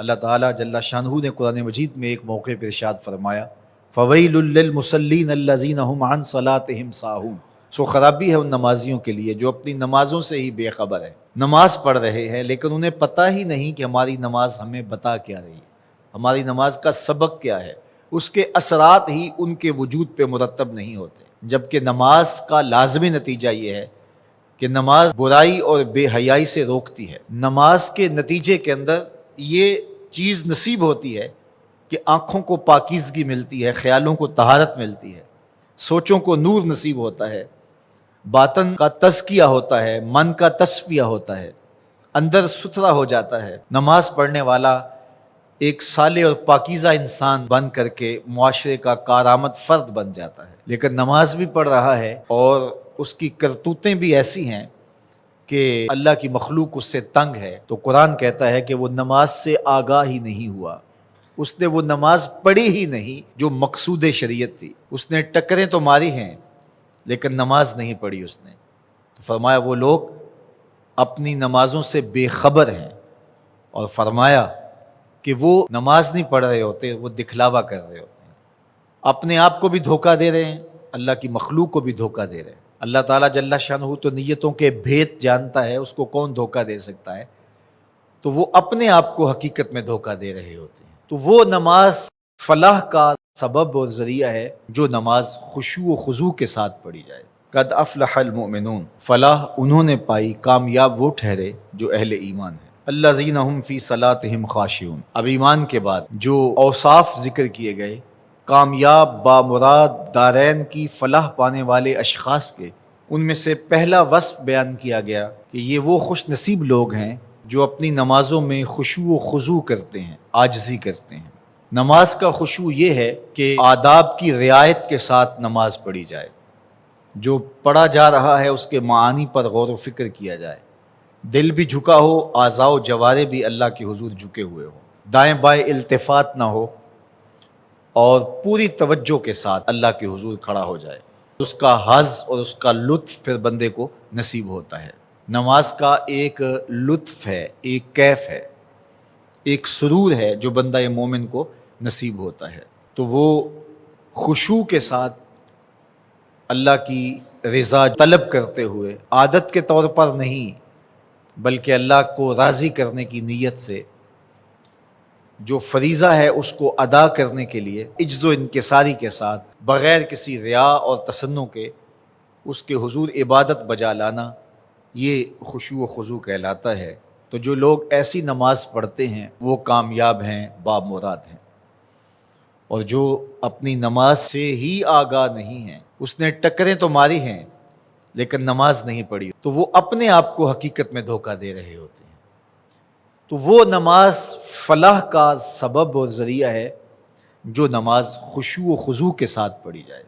اللہ تعالیٰ جل شانہ نے قرآن مجید میں ایک موقع پر ارشاد فرمایا فَوَيْلٌ لِّلْمُصَلِّينَ الَّذِينَ هُمْ عَنْ صَلَاتِهِمْ سَاهُونَ، سو خرابی ہے ان نمازیوں کے لیے جو اپنی نمازوں سے ہی بے خبر ہے، نماز پڑھ رہے ہیں لیکن انہیں پتہ ہی نہیں کہ ہماری نماز ہمیں بتا کیا رہی ہے، ہماری نماز کا سبق کیا ہے، اس کے اثرات ہی ان کے وجود پہ مرتب نہیں ہوتے، جبکہ نماز کا لازمی نتیجہ یہ ہے کہ نماز برائی اور بے حیائی سے روکتی ہے۔ نماز کے نتیجے کے اندر یہ چیز نصیب ہوتی ہے کہ آنکھوں کو پاکیزگی ملتی ہے، خیالوں کو طہارت ملتی ہے، سوچوں کو نور نصیب ہوتا ہے، باطن کا تزکیہ ہوتا ہے، من کا تصفیہ ہوتا ہے، اندر ستھرا ہو جاتا ہے۔ نماز پڑھنے والا ایک صالح اور پاکیزہ انسان بن کر کے معاشرے کا کارآمد فرد بن جاتا ہے، لیکن نماز بھی پڑھ رہا ہے اور اس کی کرتوتیں بھی ایسی ہیں کہ اللہ کی مخلوق اس سے تنگ ہے، تو قرآن کہتا ہے کہ وہ نماز سے آگاہ ہی نہیں ہوا، اس نے وہ نماز پڑھی ہی نہیں جو مقصود شریعت تھی، اس نے ٹکریں تو ماری ہیں لیکن نماز نہیں پڑھی اس نے۔ تو فرمایا وہ لوگ اپنی نمازوں سے بے خبر ہیں، اور فرمایا کہ وہ نماز نہیں پڑھ رہے ہوتے، وہ دکھلاوا کر رہے ہوتے ہیں، اپنے آپ کو بھی دھوکہ دے رہے ہیں، اللہ کی مخلوق کو بھی دھوکہ دے رہے ہیں۔ اللہ تعالیٰ جل شانہ تو نیتوں کے بھید جانتا ہے، اس کو کون دھوکہ دے سکتا ہے، تو وہ اپنے آپ کو حقیقت میں دھوکہ دے رہے ہوتے ہیں۔ تو وہ نماز فلاح کا سبب اور ذریعہ ہے جو نماز خشوع و خضوع کے ساتھ پڑھی جائے۔ قد افلح المؤمنون، فلاح انہوں نے پائی، کامیاب وہ ٹھہرے جو اہل ایمان ہیں۔ الذین هم فی صلاتہم خاشعون، اب ایمان کے بعد جو اوصاف ذکر کیے گئے کامیاب بامراد دارین کی فلاح پانے والے اشخاص کے، ان میں سے پہلا وصف بیان کیا گیا کہ یہ وہ خوش نصیب لوگ ہیں جو اپنی نمازوں میں خشوع و خضوع کرتے ہیں، عاجزی کرتے ہیں۔ نماز کا خشوع یہ ہے کہ آداب کی رعایت کے ساتھ نماز پڑھی جائے، جو پڑھا جا رہا ہے اس کے معانی پر غور و فکر کیا جائے، دل بھی جھکا ہو، اعضاء و جوارح بھی اللہ کے حضور جھکے ہوئے ہو، دائیں بائیں التفات نہ ہو، اور پوری توجہ کے ساتھ اللہ کے حضور کھڑا ہو جائے، اس کا حظ اور اس کا لطف پھر بندے کو نصیب ہوتا ہے۔ نماز کا ایک لطف ہے، ایک کیف ہے، ایک سرور ہے جو بندہ مومن کو نصیب ہوتا ہے، تو وہ خشوع کے ساتھ اللہ کی رضا طلب کرتے ہوئے، عادت کے طور پر نہیں بلکہ اللہ کو راضی کرنے کی نیت سے، جو فریضہ ہے اس کو ادا کرنے کے لیے عجز و انکساری کے ساتھ بغیر کسی ریا اور تصنع کے اس کے حضور عبادت بجا لانا، یہ خشوع و خضوع کہلاتا ہے۔ تو جو لوگ ایسی نماز پڑھتے ہیں وہ کامیاب ہیں، بامراد ہیں، اور جو اپنی نماز سے ہی آگاہ نہیں ہیں، اس نے ٹکریں تو ماری ہیں لیکن نماز نہیں پڑھی، تو وہ اپنے آپ کو حقیقت میں دھوکہ دے رہے ہوتے ہیں۔ تو وہ نماز فلاح کا سبب اور ذریعہ ہے جو نماز خشوع و خضوع کے ساتھ پڑھی جائے۔